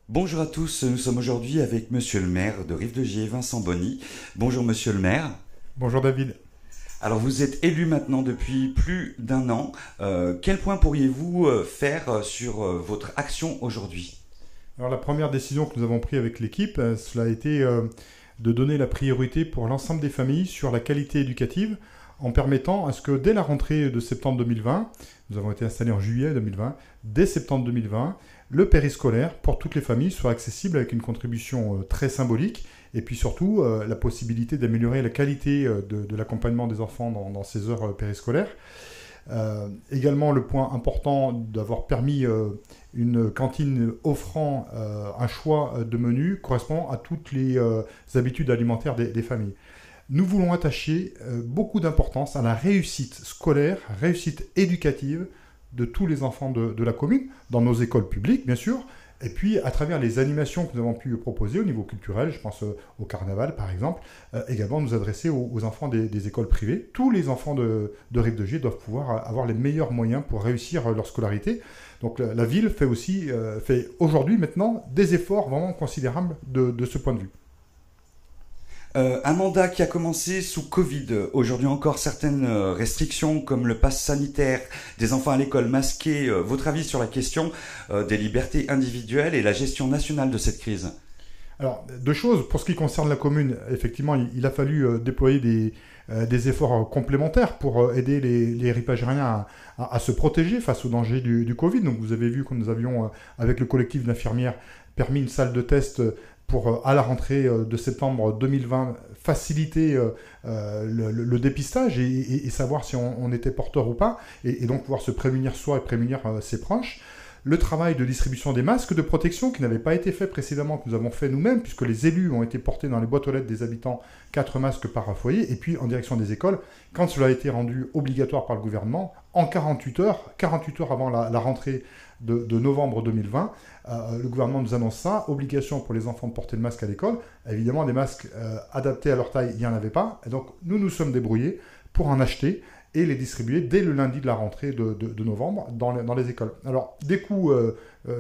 Bonjour à tous, nous sommes aujourd'hui avec Monsieur le maire de Rive-de-Gier, Vincent Bonny. Bonjour Monsieur le maire. Bonjour David. Alors vous êtes élu maintenant depuis plus d'un an. Quel point pourriez-vous faire sur votre action aujourd'hui? Alors la première décision que nous avons prise avec l'équipe, cela a été de donner la priorité pour l'ensemble des familles sur la qualité éducative en permettant à ce que dès la rentrée de septembre 2020, nous avons été installés en juillet 2020, dès septembre 2020, le périscolaire pour toutes les familles soit accessible avec une contribution très symbolique et puis surtout la possibilité d'améliorer la qualité de l'accompagnement des enfants dans ces heures périscolaires. Également le point important d'avoir permis une cantine offrant un choix de menu correspondant à toutes les habitudes alimentaires des familles. Nous voulons attacher beaucoup d'importance à la réussite scolaire, réussite éducative de tous les enfants de la commune, dans nos écoles publiques bien sûr, et puis à travers les animations que nous avons pu proposer au niveau culturel, je pense au carnaval par exemple, également nous adresser aux enfants des écoles privées. Tous les enfants de Rive-de-Gier doivent pouvoir avoir les meilleurs moyens pour réussir leur scolarité. Donc la ville fait aussi, fait aujourd'hui maintenant des efforts vraiment considérables de ce point de vue. Un mandat qui a commencé sous Covid. Aujourd'hui encore, certaines restrictions comme le pass sanitaire, des enfants à l'école masqués. Votre avis sur la question des libertés individuelles et la gestion nationale de cette crise? Alors, deux choses. Pour ce qui concerne la commune, effectivement, il a fallu déployer des efforts complémentaires pour aider les ripagériens à se protéger face au danger du Covid. Donc, vous avez vu que nous avions, avec le collectif d'infirmières, permis une salle de test pour, à la rentrée de septembre 2020, faciliter le dépistage et savoir si on était porteur ou pas, et donc pouvoir se prémunir soi et prémunir ses proches. Le travail de distribution des masques de protection qui n'avait pas été fait précédemment, que nous avons fait nous-mêmes, puisque les élus ont été portés dans les boîtes aux lettres des habitants 4 masques par foyer, et puis en direction des écoles, quand cela a été rendu obligatoire par le gouvernement, en 48 heures avant la rentrée de novembre 2020, le gouvernement nous annonce ça, obligation pour les enfants de porter le masque à l'école. Évidemment, des masques adaptés à leur taille, il n'y en avait pas, et donc nous nous sommes débrouillés pour en acheter et les distribuer dès le lundi de la rentrée de novembre dans les écoles. Alors, des coûts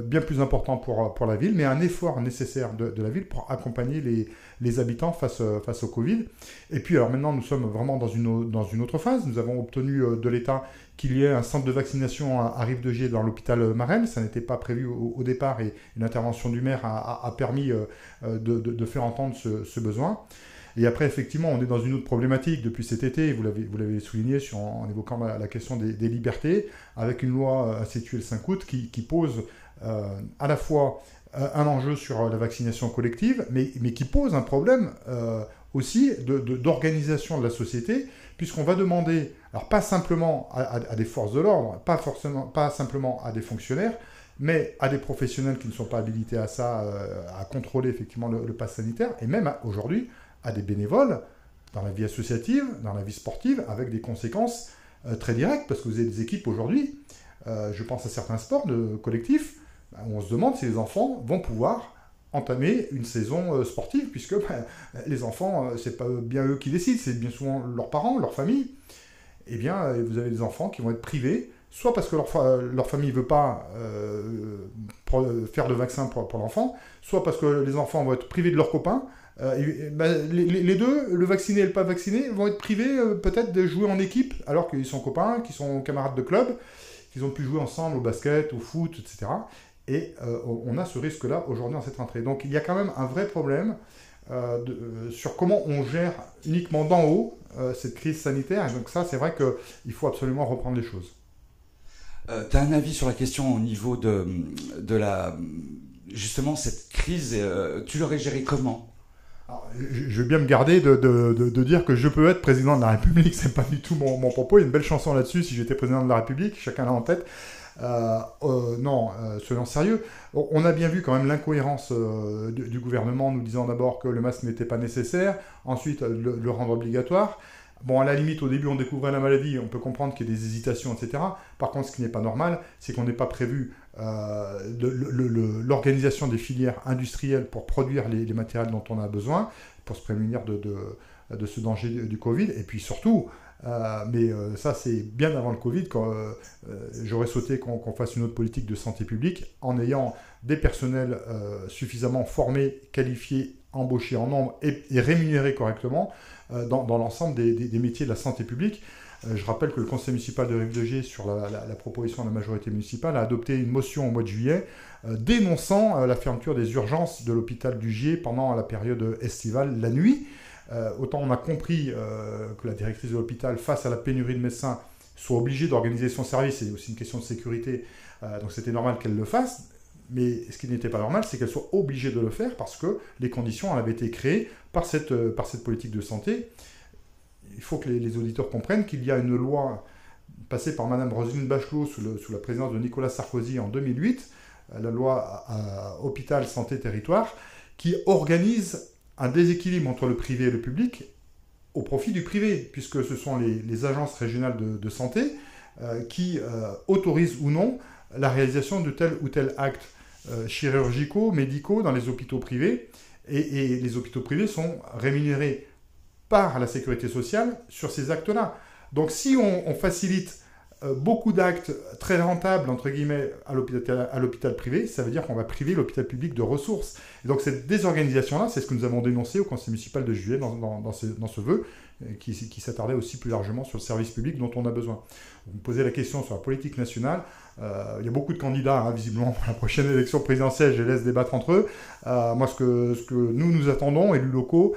bien plus importants pour la ville, mais un effort nécessaire de la ville pour accompagner les habitants face au Covid. Et puis, alors maintenant, nous sommes vraiment dans une autre phase. Nous avons obtenu de l'État qu'il y ait un centre de vaccination à Rive-de-Gier dans l'hôpital Marel. Ça n'était pas prévu au départ et une intervention du maire a permis de faire entendre ce besoin. Et après, effectivement, on est dans une autre problématique depuis cet été, vous l'avez souligné en évoquant la question des libertés, avec une loi instituée le 5 août qui pose à la fois un enjeu sur la vaccination collective, mais qui pose un problème aussi d'organisation de la société, puisqu'on va demander, alors pas simplement à des forces de l'ordre, pas simplement à des fonctionnaires, mais à des professionnels qui ne sont pas habilités à ça, à contrôler effectivement le pass sanitaire, et même aujourd'hui, à des bénévoles dans la vie associative, dans la vie sportive, avec des conséquences très directes, parce que vous avez des équipes aujourd'hui, je pense à certains sports collectifs, où on se demande si les enfants vont pouvoir entamer une saison sportive, puisque les enfants, c'est pas bien eux qui décident, c'est bien souvent leurs parents, leur famille. Eh bien, vous avez des enfants qui vont être privés, soit parce que leur famille ne veut pas faire de vaccin pour l'enfant, soit parce que les enfants vont être privés de leurs copains. Les deux, le vacciné et le pas vacciné, vont être privés peut-être de jouer en équipe, alors qu'ils sont copains, qu'ils sont camarades de club, qu'ils ont pu jouer ensemble au basket, au foot, etc. Et on a ce risque-là aujourd'hui dans cette rentrée. Donc il y a quand même un vrai problème sur comment on gère uniquement d'en haut cette crise sanitaire. Et donc ça, c'est vrai qu'il faut absolument reprendre les choses. Tu as un avis sur la question au niveau justement cette crise, tu l'aurais gérée comment? Alors, je vais bien me garder de dire que je peux être président de la République, c'est pas du tout mon propos. Il y a une belle chanson là-dessus, si j'étais président de la République, chacun l'a en tête. Non, soyons sérieux. On a bien vu quand même l'incohérence du gouvernement, nous disant d'abord que le masque n'était pas nécessaire, ensuite le rendre obligatoire. Bon, à la limite, au début, on découvrait la maladie, on peut comprendre qu'il y ait des hésitations, etc. Par contre, ce qui n'est pas normal, c'est qu'on n'ait pas prévu l'organisation des filières industrielles pour produire les matériels dont on a besoin, pour se prémunir de ce danger du Covid. Et puis surtout, Mais ça, c'est bien avant le Covid, quand j'aurais souhaité qu'on fasse une autre politique de santé publique en ayant des personnels suffisamment formés, qualifiés, embauchés en nombre et rémunérés correctement dans l'ensemble des métiers de la santé publique. Je rappelle que le conseil municipal de Rive-de-Gier, sur la proposition de la majorité municipale, a adopté une motion au mois de juillet dénonçant la fermeture des urgences de l'hôpital du Gier pendant la période estivale, la nuit. Autant on a compris que la directrice de l'hôpital, face à la pénurie de médecins, soit obligée d'organiser son service, c'est aussi une question de sécurité, donc c'était normal qu'elle le fasse. Mais ce qui n'était pas normal, c'est qu'elle soit obligée de le faire parce que les conditions avaient été créées par cette politique de santé. Il faut que les auditeurs comprennent qu'il y a une loi passée par Mme Roselyne Bachelot sous la présidence de Nicolas Sarkozy en 2008, la loi Hôpital, Santé, Territoire, qui organise un déséquilibre entre le privé et le public au profit du privé, puisque ce sont les agences régionales de santé qui autorisent ou non la réalisation de tel ou tel acte chirurgicaux, médicaux dans les hôpitaux privés. Et les hôpitaux privés sont rémunérés par la sécurité sociale sur ces actes-là. Donc si on facilite beaucoup d'actes très rentables, entre guillemets, à l'hôpital privé, ça veut dire qu'on va priver l'hôpital public de ressources. Et donc cette désorganisation-là, c'est ce que nous avons dénoncé au conseil municipal de juillet dans ce vœu, qui s'attardait aussi plus largement sur le service public dont on a besoin. Vous me posez la question sur la politique nationale. Il y a beaucoup de candidats, visiblement, pour la prochaine élection présidentielle. Je les laisse débattre entre eux. Moi, ce que nous attendons, élus locaux,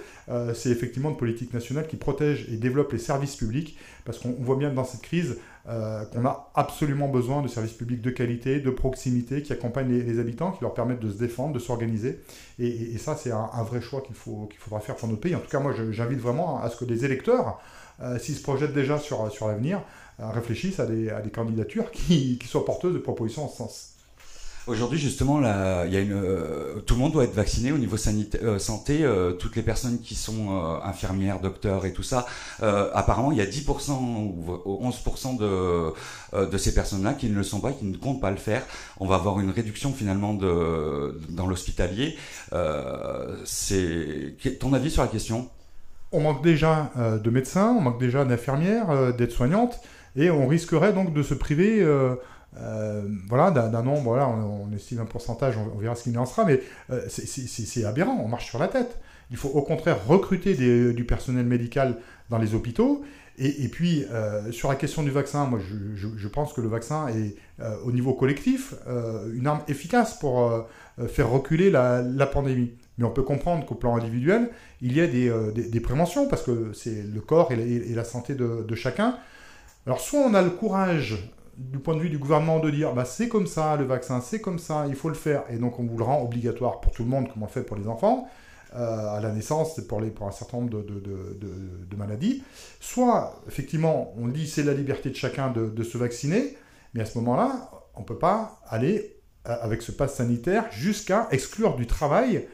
c'est effectivement une politique nationale qui protège et développe les services publics, parce qu'on voit bien dans cette crise qu'on a absolument besoin de services publics de qualité, de proximité, qui accompagnent les habitants, qui leur permettent de se défendre, de s'organiser. Et ça, c'est un vrai choix qu'il faudra faire pour notre pays. En tout cas, moi, j'invite vraiment à ce que les électeurs, s'ils se projettent déjà sur l'avenir, réfléchissent à des candidatures qui soient porteuses de propositions en ce sens. Aujourd'hui, justement, là, il y a tout le monde doit être vacciné au niveau santé. Toutes les personnes qui sont infirmières, docteurs et tout ça. Apparemment, il y a 10% ou 11% de ces personnes-là qui ne le sont pas, qui ne comptent pas le faire. On va avoir une réduction finalement dans l'hospitalier. C'est ton avis sur la question ? On manque déjà de médecins, on manque déjà d'infirmières, d'aides-soignantes, et on risquerait donc de se priver d'un nombre. Voilà, on estime un pourcentage, on verra ce qu'il en sera, mais c'est aberrant, on marche sur la tête. Il faut au contraire recruter du personnel médical dans les hôpitaux. Et puis, sur la question du vaccin, moi je pense que le vaccin est, au niveau collectif, une arme efficace pour faire reculer la pandémie. Mais on peut comprendre qu'au plan individuel, il y a des préventions, parce que c'est le corps et la santé de chacun. Alors, soit on a le courage, du point de vue du gouvernement, de dire c'est comme ça, le vaccin, c'est comme ça, il faut le faire, et donc on vous le rend obligatoire pour tout le monde, comme on le fait pour les enfants, à la naissance, pour un certain nombre de maladies. Soit, effectivement, on dit c'est la liberté de chacun de se vacciner, mais à ce moment-là, on ne peut pas aller, avec ce pass sanitaire, jusqu'à exclure du travail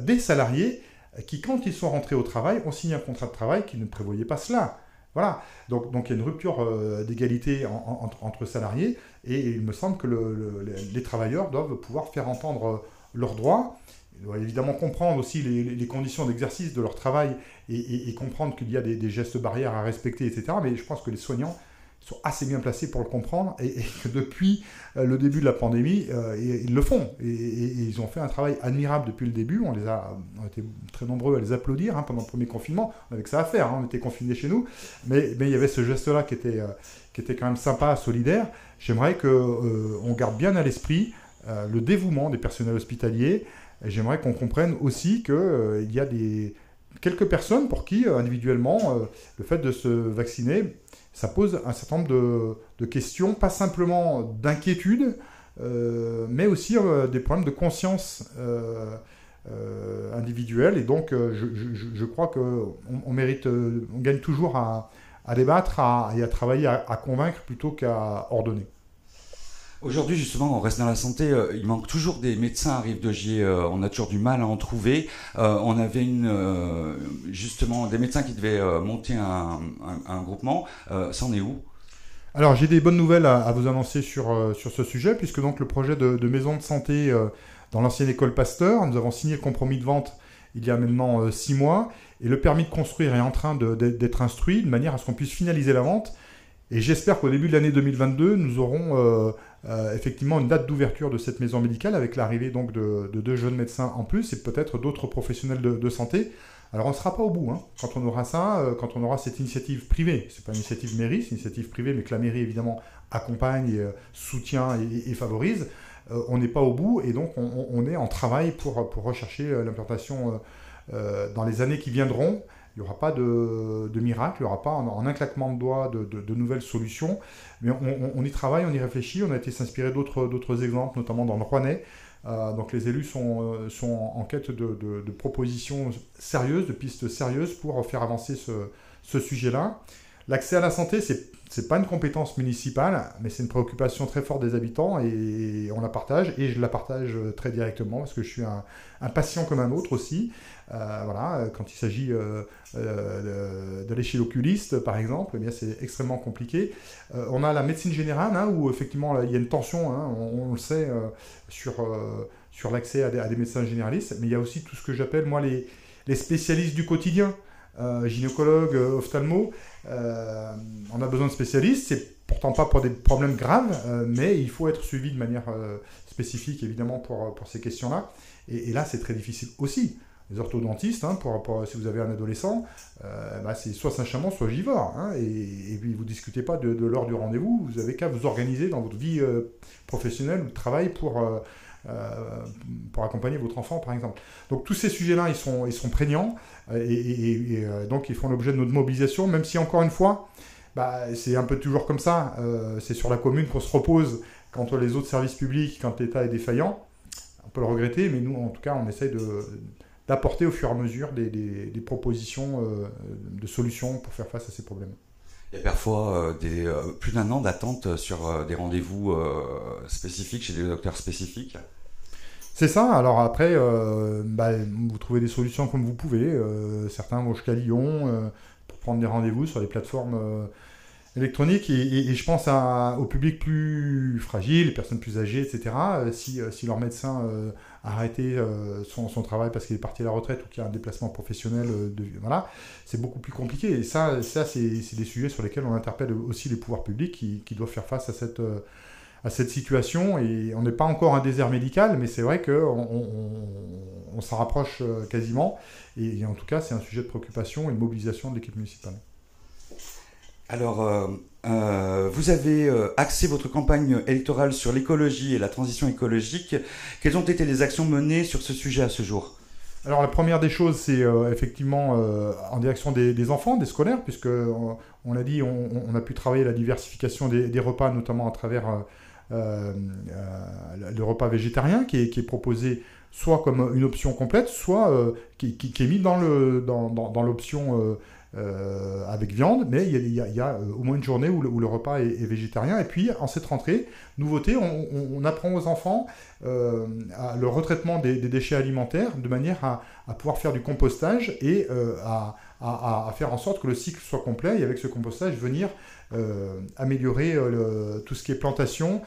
des salariés qui, quand ils sont rentrés au travail, ont signé un contrat de travail qui ne prévoyait pas cela. Voilà, donc il y a une rupture d'égalité entre salariés, et il me semble que les travailleurs doivent pouvoir faire entendre leurs droits. Ils doivent évidemment comprendre aussi les conditions d'exercice de leur travail et comprendre qu'il y a des gestes barrières à respecter, etc. Mais je pense que les soignants sont assez bien placés pour le comprendre, et que depuis le début de la pandémie, ils le font. Et ils ont fait un travail admirable depuis le début. On était très nombreux à les applaudir pendant le premier confinement. On avait que ça à faire, on était confinés chez nous. Mais il y avait ce geste-là qui était quand même sympa, solidaire. J'aimerais qu'on garde bien à l'esprit le dévouement des personnels hospitaliers. Et j'aimerais qu'on comprenne aussi qu'il y a quelques personnes pour qui, individuellement, le fait de se vacciner, ça pose un certain nombre de questions, pas simplement d'inquiétude, mais aussi des problèmes de conscience individuelle. Et donc, je crois qu'on mérite, on gagne toujours à débattre et à travailler à convaincre plutôt qu'à ordonner. Aujourd'hui, justement, on reste dans la santé. Il manque toujours des médecins à Rive-de-Gier. On a toujours du mal à en trouver. On avait justement des médecins qui devaient monter un groupement. Ça en est où ? Alors, j'ai des bonnes nouvelles à vous annoncer sur ce sujet, puisque donc le projet de maison de santé dans l'ancienne école Pasteur, nous avons signé le compromis de vente, il y a maintenant 6 mois. Et le permis de construire est en train d'être instruit de manière à ce qu'on puisse finaliser la vente. Et j'espère qu'au début de l'année 2022, nous aurons effectivement une date d'ouverture de cette maison médicale avec l'arrivée donc de 2 jeunes médecins en plus et peut-être d'autres professionnels de santé. Alors on ne sera pas au bout, hein. Quand on aura ça, quand on aura cette initiative privée, c'est pas une initiative mairie, c'est une initiative privée, mais que la mairie évidemment accompagne, soutient et favorise, on n'est pas au bout et donc on est en travail pour rechercher l'implantation dans les années qui viendront. Il n'y aura pas de miracle, il n'y aura pas en un claquement de doigts de nouvelles solutions, mais on y travaille, on y réfléchit, on a été s'inspirer d'autres exemples, notamment dans le Rouennais. Donc les élus sont en quête de propositions sérieuses, de pistes sérieuses pour faire avancer ce sujet-là. L'accès à la santé, c'est pas une compétence municipale, mais c'est une préoccupation très forte des habitants et on la partage et je la partage très directement parce que je suis un patient comme un autre aussi. Voilà, quand il s'agit d'aller chez l'oculiste, par exemple, eh bien c'est extrêmement compliqué. On a la médecine générale, hein, où effectivement là, il y a une tension, hein, on le sait, sur l'accès à des médecins généralistes, mais il y a aussi tout ce que j'appelle, moi, les spécialistes du quotidien, gynécologues, ophtalmo. On a besoin de spécialistes, c'est pourtant pas pour des problèmes graves, mais il faut être suivi de manière spécifique, évidemment, pour ces questions-là. Et là, c'est très difficile aussi. Les orthodontistes, hein, si vous avez un adolescent, c'est soit Saint-Chamond, soit Givors. Hein, et puis, vous ne discutez pas de l'heure du rendez-vous, vous avez qu'à vous organiser dans votre vie professionnelle ou de travail pour accompagner votre enfant, par exemple. Donc, tous ces sujets-là, ils sont prégnants et donc, ils font l'objet de notre mobilisation, même si, encore une fois, c'est un peu toujours comme ça. C'est sur la commune qu'on se repose quand les autres services publics, quand l'État est défaillant. On peut le regretter, mais nous, en tout cas, on essaye d'apporter au fur et à mesure des propositions de solutions pour faire face à ces problèmes. Il y a parfois plus d'1 an d'attente sur des rendez-vous spécifiques chez des docteurs spécifiques. C'est ça. Alors après, vous trouvez des solutions comme vous pouvez. Certains vont jusqu'à Lyon pour prendre des rendez-vous sur les plateformes électroniques. Et je pense au public plus fragile, les personnes plus âgées, etc. Si leur médecin a arrêté son travail parce qu'il est parti à la retraite ou qu'il y a un déplacement professionnel, voilà, c'est beaucoup plus compliqué. Et ça c'est des sujets sur lesquels on interpelle aussi les pouvoirs publics qui doivent faire face à cette situation. Et on n'est pas encore un désert médical, mais c'est vrai qu'on s'en rapproche quasiment. Et en tout cas, c'est un sujet de préoccupation et de mobilisation de l'équipe municipale. Alors, vous avez axé votre campagne électorale sur l'écologie et la transition écologique. Quelles ont été les actions menées sur ce sujet à ce jour ? Alors, la première des choses, c'est effectivement en direction des enfants, des scolaires, puisque on l'a dit, on a pu travailler la diversification des repas, notamment à travers le repas végétarien qui est proposé soit comme une option complète, soit qui est mis dans l'option avec viande, mais il y a au moins une journée où le repas est végétarien. Et puis, en cette rentrée, nouveauté, on apprend aux enfants le retraitement des déchets alimentaires de manière à pouvoir faire du compostage et à faire en sorte que le cycle soit complet et avec ce compostage venir améliorer tout ce qui est plantation,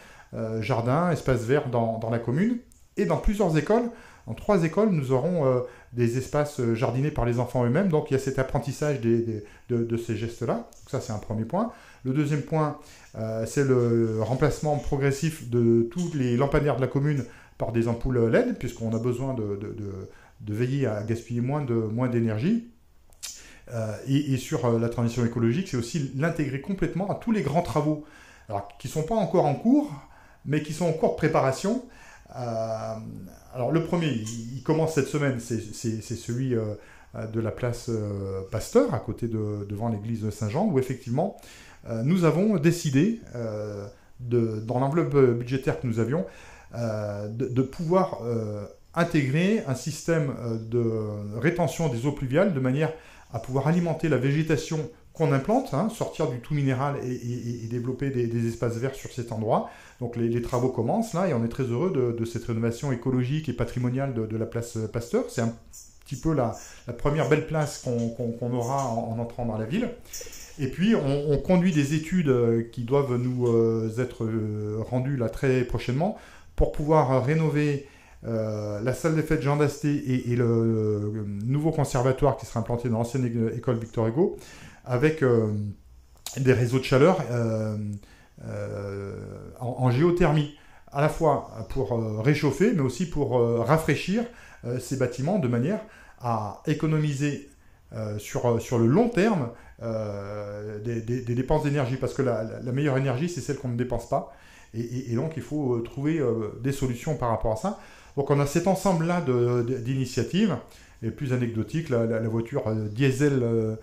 jardin, espace vert dans la commune. Et dans plusieurs écoles, en 3 écoles, nous aurons des espaces jardinés par les enfants eux-mêmes. Donc, il y a cet apprentissage de ces gestes-là. Donc, ça, c'est un premier point. Le deuxième point, c'est le remplacement progressif de tous les lampadaires de la commune par des ampoules LED, puisqu'on a besoin de veiller à gaspiller moins d'énergie. Et sur la transition écologique, c'est aussi l'intégrer complètement à tous les grands travaux, alors, qui ne sont pas encore en cours, mais qui sont en cours de préparation. Alors le premier, il commence cette semaine, c'est celui de la place Pasteur, à côté devant l'église de Saint-Jean, où effectivement nous avons décidé, dans l'enveloppe budgétaire que nous avions, de pouvoir intégrer un système de rétention des eaux pluviales de manière à pouvoir alimenter la végétation qu'on implante, sortir du tout minéral et développer des espaces verts sur cet endroit. Donc les travaux commencent là et on est très heureux de cette rénovation écologique et patrimoniale de la place Pasteur. C'est un petit peu la première belle place qu'on aura en entrant dans la ville. Et puis on conduit des études qui doivent nous être rendues là très prochainement pour pouvoir rénover la salle des fêtes Jean d'Asté et le nouveau conservatoire qui sera implanté dans l'ancienne école Victor Hugo, avec des réseaux de chaleur en géothermie, à la fois pour réchauffer, mais aussi pour rafraîchir ces bâtiments de manière à économiser sur le long terme des dépenses d'énergie, parce que la meilleure énergie, c'est celle qu'on ne dépense pas. Et donc, il faut trouver des solutions par rapport à ça. Donc, on a cet ensemble-là d'initiatives. Et plus anecdotique, la voiture diesel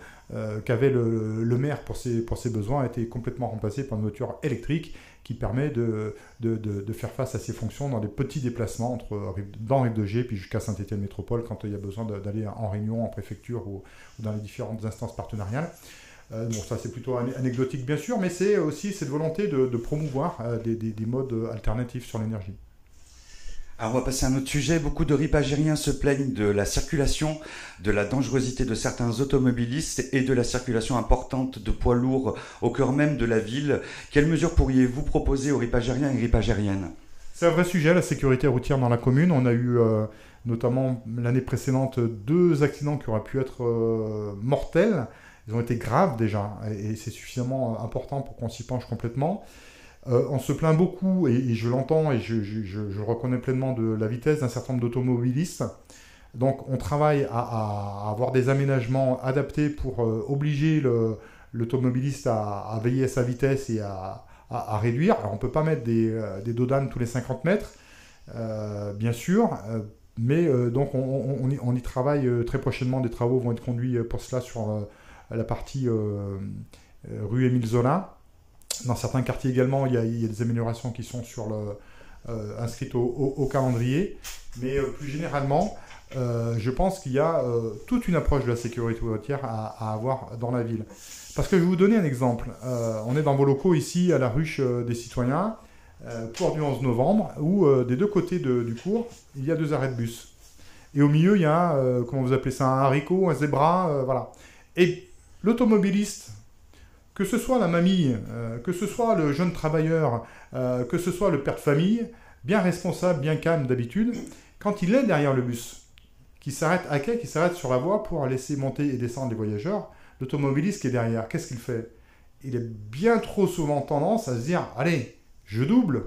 qu'avait le maire pour ses besoins a été complètement remplacée par une voiture électrique qui permet de faire face à ses fonctions dans des petits déplacements dans Rive-de-Gier puis jusqu'à Saint-Étienne Métropole quand il y a besoin d'aller en réunion, en préfecture ou dans les différentes instances partenariales. Bon, ça c'est plutôt anecdotique bien sûr, mais c'est aussi cette volonté de promouvoir des modes alternatifs sur l'énergie. Alors on va passer à un autre sujet. Beaucoup de ripagériens se plaignent de la circulation, de la dangerosité de certains automobilistes et de la circulation importante de poids lourds au cœur même de la ville. Quelles mesures pourriez-vous proposer aux ripagériens et ripagériennes ? C'est un vrai sujet, la sécurité routière dans la commune. On a eu notamment l'année précédente 2 accidents qui auraient pu être mortels. Ils ont été graves déjà et c'est suffisamment important pour qu'on s'y penche complètement. On se plaint beaucoup, et je l'entends et je reconnais pleinement de la vitesse d'un certain nombre d'automobilistes. Donc on travaille à avoir des aménagements adaptés pour obliger l'automobiliste à veiller à sa vitesse et à réduire. Alors on ne peut pas mettre des dodanes tous les 50 mètres, bien sûr, mais donc on y travaille très prochainement. Des travaux vont être conduits pour cela sur la partie rue Émile Zola. Dans certains quartiers également, il y a des améliorations qui sont inscrites au calendrier. Mais plus généralement, je pense qu'il y a toute une approche de la sécurité routière à avoir dans la ville. Parce que je vais vous donner un exemple. On est dans vos locaux ici, à la ruche des citoyens, cours du 11 novembre, où des deux côtés du cours, il y a 2 arrêts de bus. Et au milieu, il y a, comment vous appelez ça, un haricot, un zébra, voilà. Et l'automobiliste, que ce soit la mamie, que ce soit le jeune travailleur, que ce soit le père de famille, bien responsable, bien calme d'habitude, quand il est derrière le bus, qui s'arrête à quai, qui s'arrête sur la voie pour laisser monter et descendre les voyageurs, l'automobiliste qui est derrière, qu'est-ce qu'il fait ? Il est bien trop souvent tendance à se dire « Allez, je double ».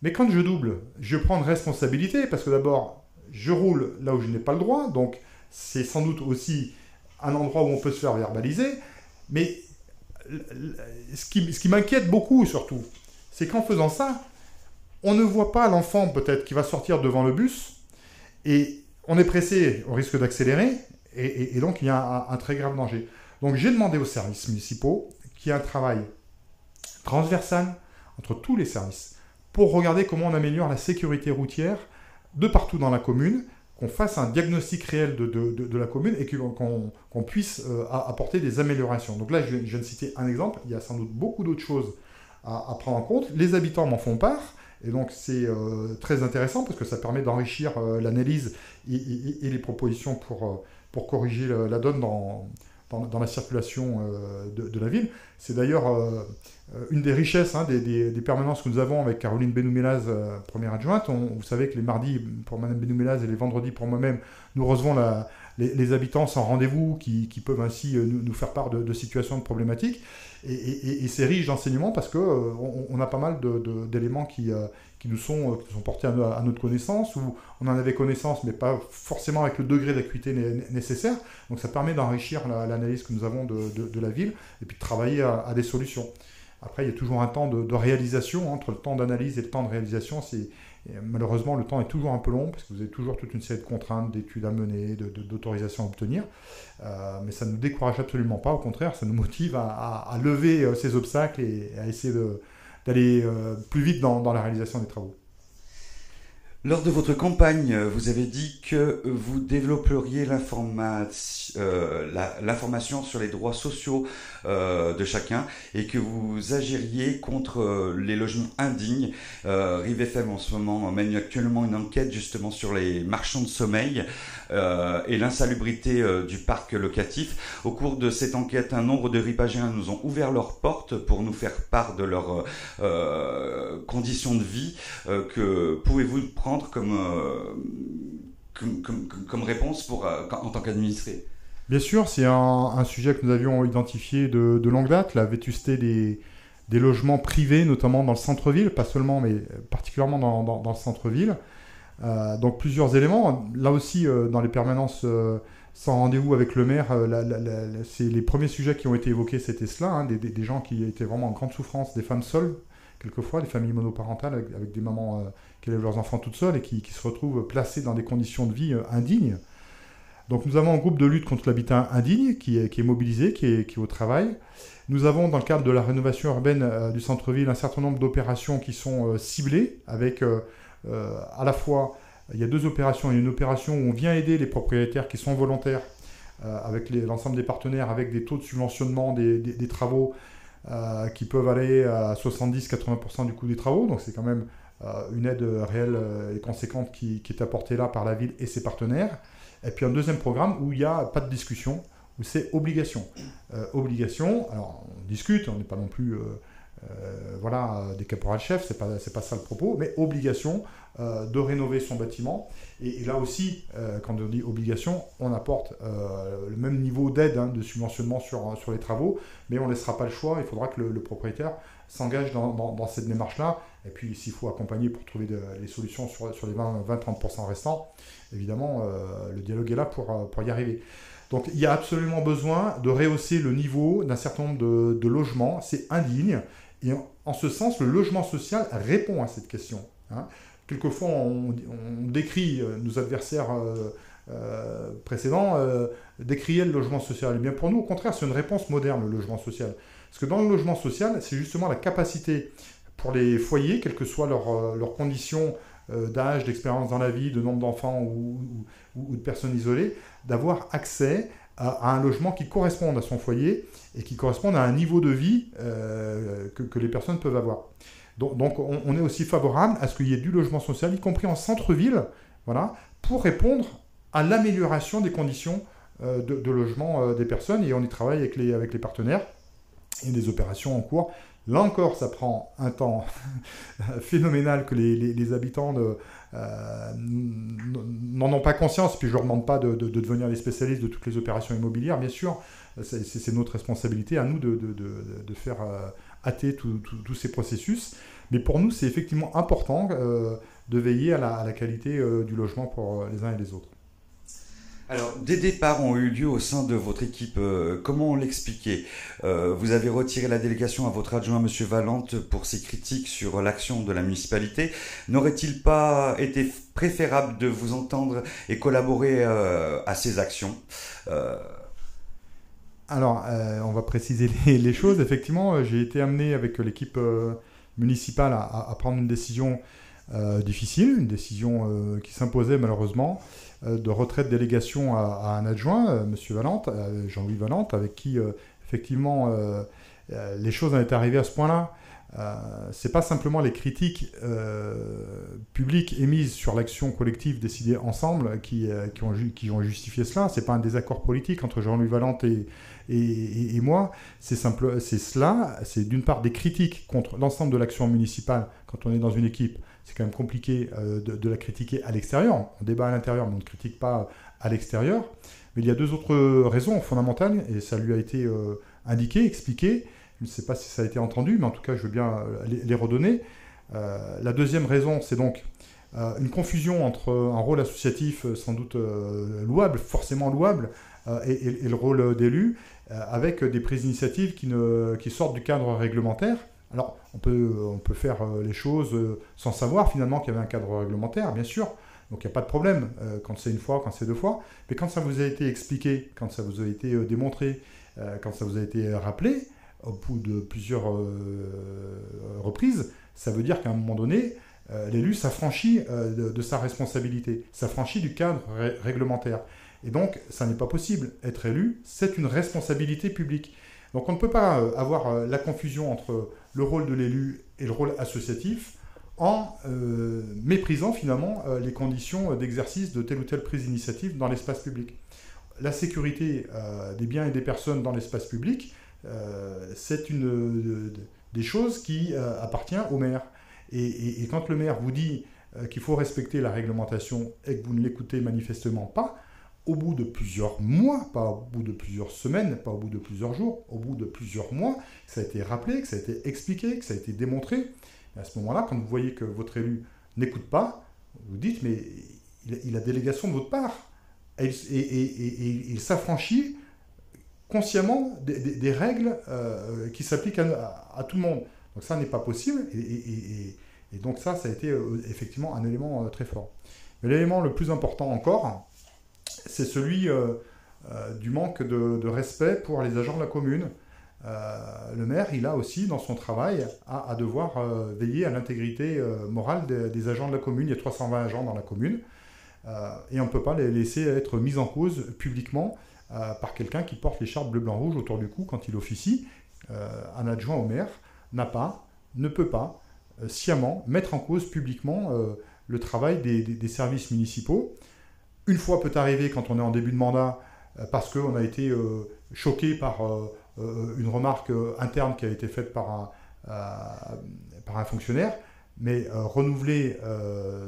Mais quand je double, je prends une responsabilité, parce que d'abord, je roule là où je n'ai pas le droit, donc c'est sans doute aussi un endroit où on peut se faire verbaliser, mais ce qui m'inquiète beaucoup surtout, c'est qu'en faisant ça, on ne voit pas l'enfant peut-être qui va sortir devant le bus et on est pressé au risque d'accélérer et donc il y a un très grave danger. Donc j'ai demandé aux services municipaux qu'il y ait un travail transversal entre tous les services pour regarder comment on améliore la sécurité routière de partout dans la commune, qu'on fasse un diagnostic réel de la commune et qu'on puisse apporter des améliorations. Donc là, je viens de citer un exemple. Il y a sans doute beaucoup d'autres choses à prendre en compte. Les habitants m'en font part. Et donc, c'est très intéressant parce que ça permet d'enrichir l'analyse et les propositions pour corriger la donne dans la circulation de la ville. C'est d'ailleurs une des richesses des permanences que nous avons avec Caroline Benoumelaz, première adjointe. Vous savez que les mardis pour Mme Benoumelaz et les vendredis pour moi-même, nous recevons les habitants sans rendez-vous qui peuvent ainsi nous faire part de situations de problématiques. Et c'est riche d'enseignements parce qu'on a pas mal d'éléments qui nous sont portés à notre connaissance, ou on en avait connaissance, mais pas forcément avec le degré d'acuité nécessaire. Donc ça permet d'enrichir l'analyse que nous avons de la ville, et puis de travailler à des solutions. Après, il y a toujours un temps de réalisation, entre le temps d'analyse et le temps de réalisation. Malheureusement, le temps est toujours un peu long, parce que vous avez toujours toute une série de contraintes, d'études à mener, d'autorisations à obtenir. Mais ça ne nous décourage absolument pas, au contraire, ça nous motive à lever ces obstacles et à essayer d'aller plus vite dans la réalisation des travaux. Lors de votre campagne, vous avez dit que vous développeriez l'information sur les droits sociaux de chacun et que vous agiriez contre les logements indignes. Rive FM en ce moment mène actuellement une enquête justement sur les marchands de sommeil et l'insalubrité du parc locatif. Au cours de cette enquête, un nombre de ripagériens nous ont ouvert leurs portes pour nous faire part de leurs conditions de vie. Que pouvez-vous prendre entendre comme réponse en tant qu'administré? Bien sûr, c'est un sujet que nous avions identifié de longue date, la vétusté des logements privés, notamment dans le centre-ville, pas seulement, mais particulièrement dans le centre-ville. Donc plusieurs éléments. Là aussi, dans les permanences sans rendez-vous avec le maire, c'est les premiers sujets qui ont été évoqués, c'était cela, hein, des gens qui étaient vraiment en grande souffrance, des femmes seules, quelquefois, des familles monoparentales avec des mamans qui élèvent leurs enfants toutes seules et qui se retrouvent placées dans des conditions de vie indignes. Donc nous avons un groupe de lutte contre l'habitat indigne qui est mobilisé, qui est au travail. Nous avons, dans le cadre de la rénovation urbaine du centre-ville, un certain nombre d'opérations qui sont ciblées, avec à la fois, il y a deux opérations. Il y a une opération où on vient aider les propriétaires qui sont volontaires, avec l'ensemble des partenaires, avec des taux de subventionnement des travaux qui peuvent aller à 70-80% du coût des travaux. Donc c'est quand même une aide réelle et conséquente qui est apportée là par la ville et ses partenaires. Et puis un deuxième programme où il n'y a pas de discussion, où c'est obligation. Obligation, alors on discute, on n'est pas non plus des caporals-chefs, c'est pas ça le propos, mais obligation de rénover son bâtiment. Et là aussi, quand on dit obligation, on apporte le même niveau d'aide, hein, de subventionnement sur les travaux, mais on ne laissera pas le choix, il faudra que le propriétaire s'engage dans cette démarche-là. Et puis s'il faut accompagner pour trouver les solutions sur les 20-30% restants, évidemment, le dialogue est là pour y arriver. Donc il y a absolument besoin de rehausser le niveau d'un certain nombre de logements, c'est indigne. Et en ce sens, le logement social répond à cette question. Hein. Quelquefois, on décrit, nos adversaires précédents décriaient le logement social. Et bien pour nous, au contraire, c'est une réponse moderne, le logement social. Parce que dans le logement social, c'est justement la capacité pour les foyers, quelles que soient leurs conditions d'âge, d'expérience dans la vie, de nombre d'enfants ou de personnes isolées, d'avoir accès à un logement qui corresponde à son foyer et qui corresponde à un niveau de vie que les personnes peuvent avoir. Donc on est aussi favorable à ce qu'il y ait du logement social, y compris en centre-ville, voilà, pour répondre à l'amélioration des conditions de logement des personnes. Et on y travaille avec les partenaires et des opérations en cours. Là encore, ça prend un temps phénoménal que les habitants n'en ont pas conscience. Puis je ne leur demande pas de devenir les spécialistes de toutes les opérations immobilières, bien sûr. C'est notre responsabilité à nous de faire hâter tous ces processus. Mais pour nous, c'est effectivement important de veiller à la qualité du logement pour les uns et les autres. Alors, des départs ont eu lieu au sein de votre équipe. Comment l'expliquer? Vous avez retiré la délégation à votre adjoint, M. Valente, pour ses critiques sur l'action de la municipalité. N'aurait-il pas été préférable de vous entendre et collaborer à ces actions? Alors, on va préciser les choses. Effectivement, j'ai été amené avec l'équipe municipale à prendre une décision difficile, une décision qui s'imposait malheureusement, de retrait de délégation à un adjoint, M. Valente, Jean-Louis Valente, avec qui effectivement les choses en étaient arrivées à ce point-là. C'est pas simplement les critiques publiques émises sur l'action collective décidée ensemble qui ont justifié cela. C'est pas un désaccord politique entre Jean-Louis Valente et moi. C'est cela. C'est d'une part des critiques contre l'ensemble de l'action municipale quand on est dans une équipe. C'est quand même compliqué de la critiquer à l'extérieur. On débat à l'intérieur, mais on ne critique pas à l'extérieur. Mais il y a deux autres raisons fondamentales, et ça lui a été indiqué, expliqué. Je ne sais pas si ça a été entendu, mais en tout cas, je veux bien les redonner. La deuxième raison, c'est donc une confusion entre un rôle associatif sans doute louable, forcément louable, et le rôle d'élu, avec des prises d'initiative qui sortent du cadre réglementaire. Alors, on peut faire les choses sans savoir finalement qu'il y avait un cadre réglementaire, bien sûr. Donc, il n'y a pas de problème quand c'est une fois, quand c'est deux fois. Mais quand ça vous a été expliqué, quand ça vous a été démontré, quand ça vous a été rappelé, au bout de plusieurs reprises, ça veut dire qu'à un moment donné, l'élu s'affranchit de sa responsabilité, s'affranchit du cadre réglementaire. Et donc, ça n'est pas possible. Être élu, c'est une responsabilité publique. Donc on ne peut pas avoir la confusion entre le rôle de l'élu et le rôle associatif en méprisant finalement les conditions d'exercice de telle ou telle prise d'initiative dans l'espace public. La sécurité des biens et des personnes dans l'espace public, c'est une des choses qui appartient au maire. Et quand le maire vous dit qu'il faut respecter la réglementation et que vous ne l'écoutez manifestement pas, au bout de plusieurs mois, pas au bout de plusieurs semaines, pas au bout de plusieurs jours, au bout de plusieurs mois, que ça a été rappelé, que ça a été expliqué, que ça a été démontré. Et à ce moment-là, quand vous voyez que votre élu n'écoute pas, vous dites, mais il a délégation de votre part. Et il s'affranchit consciemment des règles qui s'appliquent à tout le monde. Donc ça n'est pas possible. Et donc ça a été effectivement un élément très fort. Mais l'élément le plus important encore, c'est celui du manque de respect pour les agents de la commune. Le maire, il a aussi, dans son travail, à devoir veiller à l'intégrité morale des agents de la commune. Il y a 320 agents dans la commune. Et on ne peut pas les laisser être mis en cause publiquement par quelqu'un qui porte l'écharpe bleu, blanc, rouge autour du cou quand il officie. Un adjoint au maire ne peut pas sciemment mettre en cause publiquement le travail des services municipaux. Une fois peut arriver quand on est en début de mandat, parce qu'on a été choqué par une remarque interne qui a été faite par un fonctionnaire, mais renouveler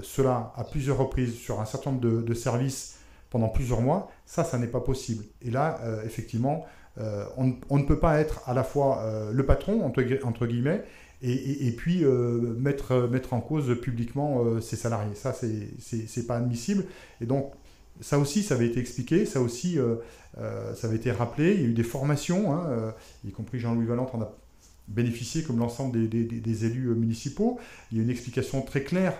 cela à plusieurs reprises sur un certain nombre de services pendant plusieurs mois, ça n'est pas possible. Et là, effectivement, on ne peut pas être à la fois le patron, entre guillemets, et puis mettre en cause publiquement ses salariés. Ça, c'est pas admissible. Et donc, ça aussi, ça avait été expliqué, ça aussi, ça avait été rappelé. Il y a eu des formations, y compris Jean-Louis Valente en a bénéficié comme l'ensemble des élus municipaux. Il y a une explication très claire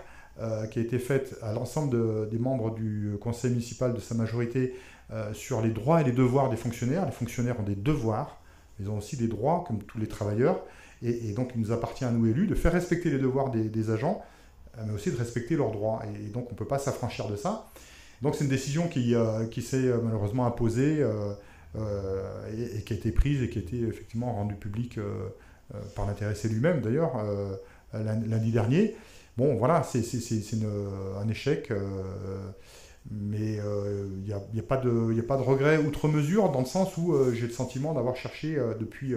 qui a été faite à l'ensemble des membres du conseil municipal de sa majorité sur les droits et les devoirs des fonctionnaires. Les fonctionnaires ont des devoirs, ils ont aussi des droits comme tous les travailleurs. Et donc, il nous appartient à nous élus de faire respecter les devoirs des agents, mais aussi de respecter leurs droits. Et donc, on ne peut pas s'affranchir de ça. Donc, c'est une décision qui s'est malheureusement imposée et qui a été prise et qui a été effectivement rendue publique par l'intéressé lui-même, d'ailleurs, lundi dernier. Bon, voilà, c'est un échec, mais il n'y a pas de regret outre mesure, dans le sens où j'ai le sentiment d'avoir cherché depuis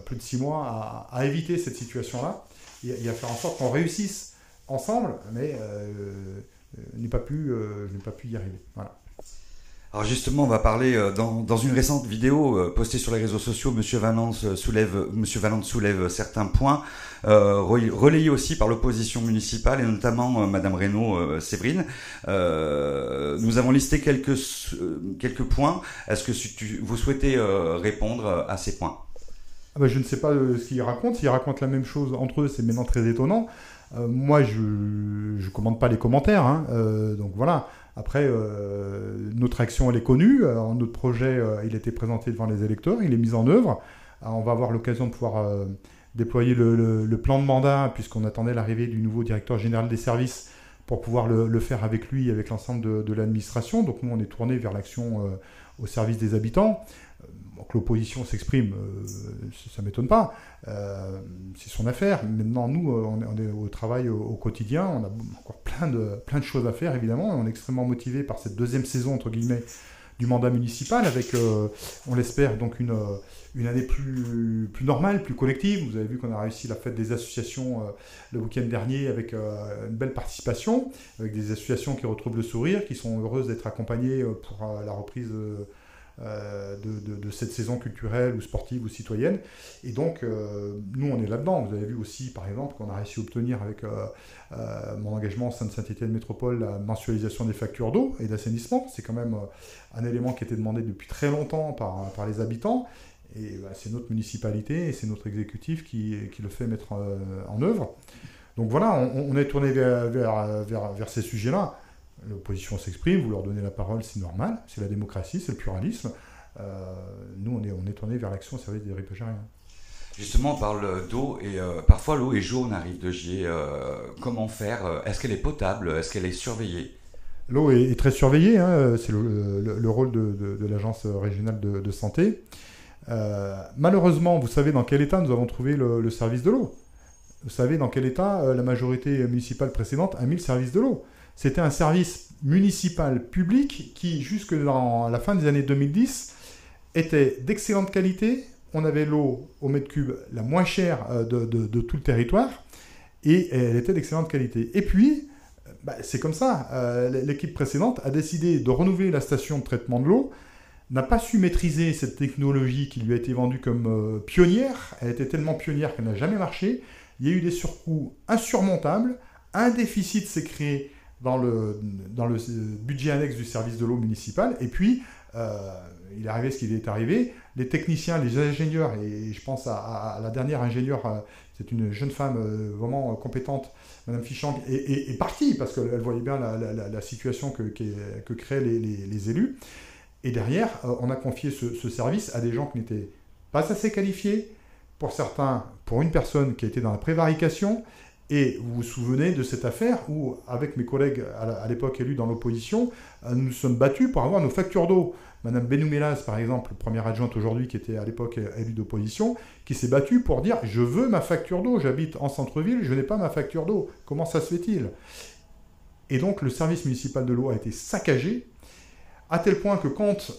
plus de 6 mois à éviter cette situation-là et à faire en sorte qu'on réussisse ensemble, mais je n'ai pas pu y arriver. Voilà. Alors justement, on va parler dans une récente vidéo postée sur les réseaux sociaux, Monsieur Valente soulève certains points relayés aussi par l'opposition municipale et notamment Madame Reynaud-Séverine. Nous avons listé quelques points. Est-ce que vous souhaitez répondre à ces points? Je ne sais pas ce qu'ils racontent. S'ils racontent la même chose entre eux, c'est maintenant très étonnant. Moi, je ne commande pas les commentaires. Donc voilà. Après, notre action, elle est connue. Notre projet, il a été présenté devant les électeurs. Il est mis en œuvre. On va avoir l'occasion de pouvoir déployer le plan de mandat, puisqu'on attendait l'arrivée du nouveau directeur général des services pour pouvoir le faire avec lui, avec l'ensemble de l'administration. Donc nous, on est tourné vers l'action au service des habitants. Que l'opposition s'exprime, ça ne m'étonne pas, c'est son affaire. Maintenant, nous, on est au travail au quotidien, on a encore plein de choses à faire, évidemment, et on est extrêmement motivé par cette deuxième saison, entre guillemets, du mandat municipal, avec, on l'espère, donc une année plus normale, plus collective. Vous avez vu qu'on a réussi la fête des associations le week-end dernier avec une belle participation, avec des associations qui retrouvent le sourire, qui sont heureuses d'être accompagnées pour la reprise de cette saison culturelle ou sportive ou citoyenne. Et donc, nous, on est là-dedans. Vous avez vu aussi, par exemple, qu'on a réussi à obtenir avec mon engagement au sein de Saint-Étienne Métropole la mensualisation des factures d'eau et d'assainissement. C'est quand même un élément qui a été demandé depuis très longtemps par les habitants. Et c'est notre municipalité et c'est notre exécutif qui le fait mettre en œuvre. Donc voilà, on est tourné vers ces sujets-là. L'opposition s'exprime, vous leur donnez la parole, c'est normal, c'est la démocratie, c'est le pluralisme. Nous, on est tourné vers l'action au service des ripagériens. Justement, on parle d'eau et parfois l'eau est jaune à Rive-de-Gier. Comment faire? Est-ce qu'elle est potable? Est-ce qu'elle est surveillée? L'eau est très surveillée, c'est le rôle de l'agence régionale de santé. Malheureusement, vous savez dans quel état nous avons trouvé le service de l'eau. Vous savez dans quel état la majorité municipale précédente a mis le service de l'eau. C'était un service municipal public qui, jusque dans la fin des années 2010, était d'excellente qualité. On avait l'eau au mètre cube la moins chère de tout le territoire et elle était d'excellente qualité. Et puis, C'est comme ça. L'équipe précédente a décidé de renouveler la station de traitement de l'eau, n'a pas su maîtriser cette technologie qui lui a été vendue comme pionnière. Elle était tellement pionnière qu'elle n'a jamais marché. Il y a eu des surcoûts insurmontables. Un déficit s'est créé dans le budget annexe du service de l'eau municipal. Et puis, il est arrivé ce qui est arrivé. Les techniciens, les ingénieurs, et je pense à la dernière ingénieure, c'est une jeune femme vraiment compétente, Madame Fichang, est partie parce qu'elle voyait bien la situation que créaient les élus. Et derrière, on a confié ce service à des gens qui n'étaient pas assez qualifiés, pour certains, pour une personne qui a été dans la prévarication. Et vous vous souvenez de cette affaire où, avec mes collègues à l'époque élus dans l'opposition, nous nous sommes battus pour avoir nos factures d'eau. Madame Benoumelaz, par exemple, première adjointe aujourd'hui, qui était à l'époque élue d'opposition, qui s'est battue pour dire « Je veux ma facture d'eau, j'habite en centre-ville, je n'ai pas ma facture d'eau. Comment ça se fait-il » Et donc, le service municipal de l'eau a été saccagé, à tel point que quand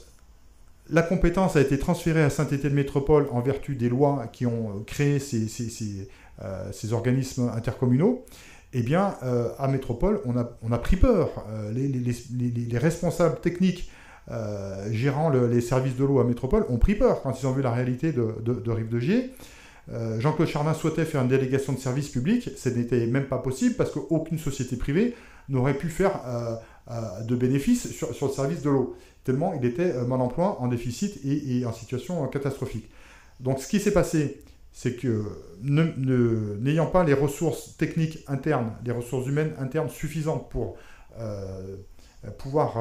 la compétence a été transférée à Saint-Étienne Métropole en vertu des lois qui ont créé ces organismes intercommunaux, eh bien, à Métropole, on a pris peur. Les responsables techniques gérant les services de l'eau à Métropole ont pris peur quand ils ont vu la réalité de Rive de Gier. Jean-Claude Charvin souhaitait faire une délégation de service public. Ce n'était même pas possible parce qu'aucune société privée n'aurait pu faire de bénéfices sur le service de l'eau, tellement il était mal en point, en déficit et en situation catastrophique. Donc ce qui s'est passé, c'est que n'ayant pas les ressources techniques internes, les ressources humaines internes suffisantes pour pouvoir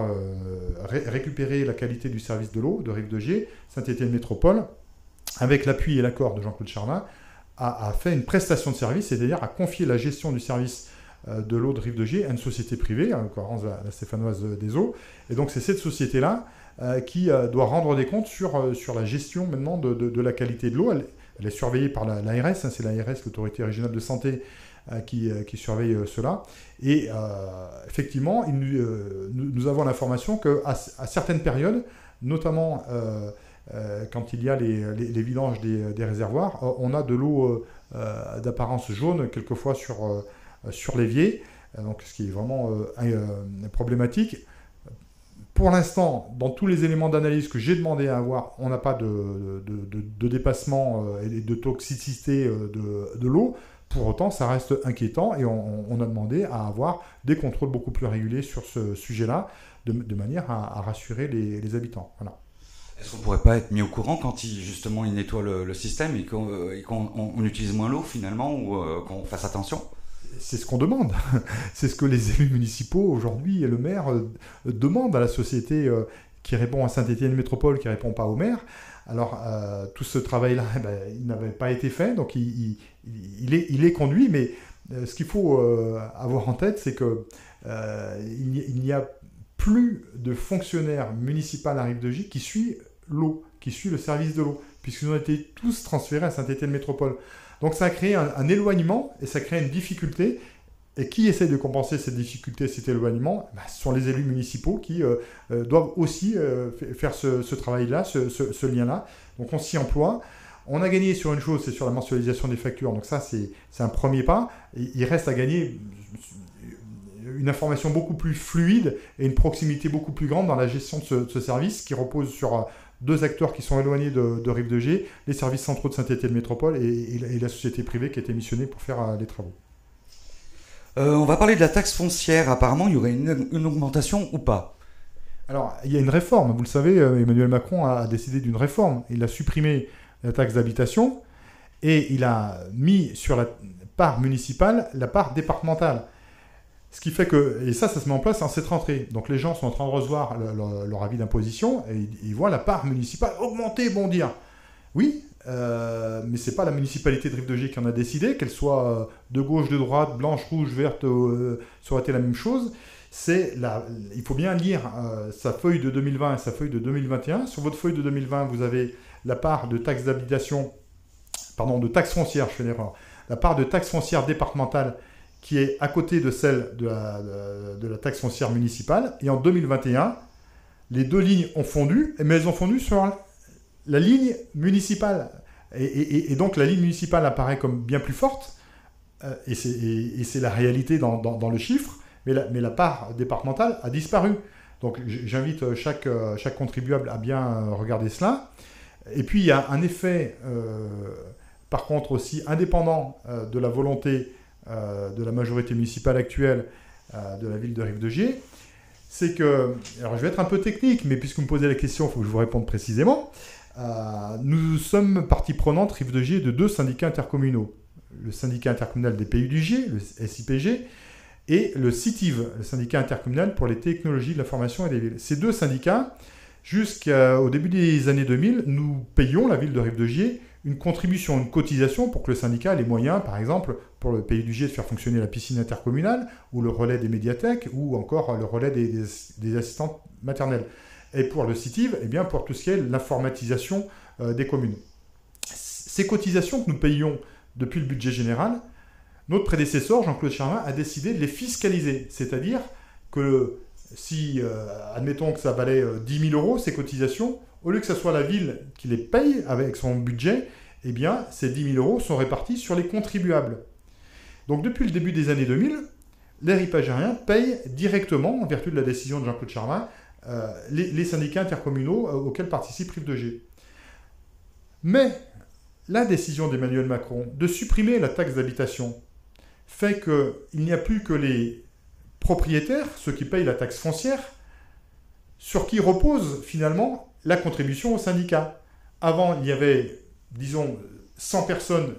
récupérer la qualité du service de l'eau de Rive de Gier, Saint-Étienne Métropole, avec l'appui et l'accord de Jean-Claude Charvin, a fait une prestation de service, c'est-à-dire a confié la gestion du service de l'eau de Rive de Gier à une société privée, en l'occurrence la Stéphanoise des Eaux. Et donc c'est cette société-là qui doit rendre des comptes sur la gestion maintenant de la qualité de l'eau. Elle est surveillée par l'ARS, c'est l'ARS, l'autorité régionale de santé, qui surveille cela. Et effectivement, nous avons l'information qu'à certaines périodes, notamment quand il y a les vidanges des réservoirs, on a de l'eau d'apparence jaune, quelquefois sur l'évier, donc ce qui est vraiment problématique. Pour l'instant, dans tous les éléments d'analyse que j'ai demandé à avoir, on n'a pas de dépassement et de toxicité de l'eau. Pour autant, ça reste inquiétant et on a demandé à avoir des contrôles beaucoup plus réguliers sur ce sujet-là, de manière à rassurer les habitants. Voilà. Est-ce qu'on ne pourrait pas être mis au courant quand justement il nettoie le système et qu'on utilise moins l'eau finalement ou qu'on fasse attention ? C'est ce qu'on demande. C'est ce que les élus municipaux aujourd'hui et le maire demandent à la société qui répond à Saint-Étienne Métropole, qui ne répond pas au maire. Alors, tout ce travail-là, il n'avait pas été fait, donc il est conduit, mais ce qu'il faut avoir en tête, c'est qu'il n'y a plus de fonctionnaire municipal à Rive de Gier qui suit l'eau, qui suit le service de l'eau, puisqu'ils ont été tous transférés à Saint-Étienne Métropole. Donc ça a créé un éloignement et ça crée une difficulté. Et qui essaie de compenser cette difficulté, cet éloignement ? Ce sont les élus municipaux qui doivent aussi faire ce travail-là, ce lien-là. Donc on s'y emploie. On a gagné sur une chose, c'est sur la mensualisation des factures. Donc ça, c'est un premier pas. Et il reste à gagner une information beaucoup plus fluide et une proximité beaucoup plus grande dans la gestion de ce service qui repose sur deux acteurs qui sont éloignés de Rive de Gier, les services centraux de Saint-Étienne Métropole et la société privée qui a été missionnée pour faire les travaux. On va parler de la taxe foncière. Apparemment, il y aurait une augmentation ou pas ? Alors, il y a une réforme. Vous le savez, Emmanuel Macron a décidé d'une réforme. Il a supprimé la taxe d'habitation et il a mis sur la part municipale la part départementale. Ce qui fait que, et ça se met en place en cette rentrée. Donc les gens sont en train de recevoir leur avis d'imposition et ils voient la part municipale augmenter, bondir. Oui, mais ce n'est pas la municipalité de Rive de Gier qui en a décidé, qu'elle soit de gauche, de droite, blanche, rouge, verte, ça aurait été la même chose. Il faut bien lire sa feuille de 2020 et sa feuille de 2021. Sur votre feuille de 2020, vous avez la part de taxe d'habitation, pardon, de taxe foncière, je fais l'erreur, la part de taxe foncière départementale qui est à côté de celle de la taxe foncière municipale. Et en 2021, les deux lignes ont fondu, mais elles ont fondu sur la ligne municipale. Et donc la ligne municipale apparaît comme bien plus forte, et c'est la réalité dans le chiffre, mais la part départementale a disparu. Donc j'invite chaque contribuable à bien regarder cela. Et puis il y a un effet, par contre aussi indépendant de la volonté de la majorité municipale actuelle de la ville de Rive-de-Gier. C'est que, alors je vais être un peu technique, mais puisque vous me posez la question, il faut que je vous réponde précisément. Nous sommes partie prenante Rive-de-Gier de 2 syndicats intercommunaux. Le syndicat intercommunal des Pays du Gier, le SIPG, et le CITIV, le syndicat intercommunal pour les technologies de l'information et des villes. Ces 2 syndicats, jusqu'au début des années 2000, nous payions, la ville de Rive-de-Gier, une contribution, une cotisation pour que le syndicat ait les moyens, par exemple, pour le Pays du Gier, de faire fonctionner la piscine intercommunale, ou le relais des médiathèques, ou encore le relais des assistantes maternelles. Et pour le CITIV, eh bien, pour tout ce qui est l'informatisation des communes. Ces cotisations que nous payions depuis le budget général, notre prédécesseur, Jean-Claude Charmin, a décidé de les fiscaliser. C'est-à-dire que si, admettons que ça valait 10 000 euros, ces cotisations, au lieu que ce soit la ville qui les paye avec son budget, eh bien, ces 10 000 euros sont répartis sur les contribuables. Donc, depuis le début des années 2000, les ripagériens payent directement, en vertu de la décision de Jean-Claude Charmin, les syndicats intercommunaux auxquels participe Rive-de-Gier. Mais la décision d'Emmanuel Macron de supprimer la taxe d'habitation fait qu'il n'y a plus que les propriétaires, ceux qui payent la taxe foncière, sur qui repose finalement la contribution au syndicat. Avant, il y avait, disons, 100 personnes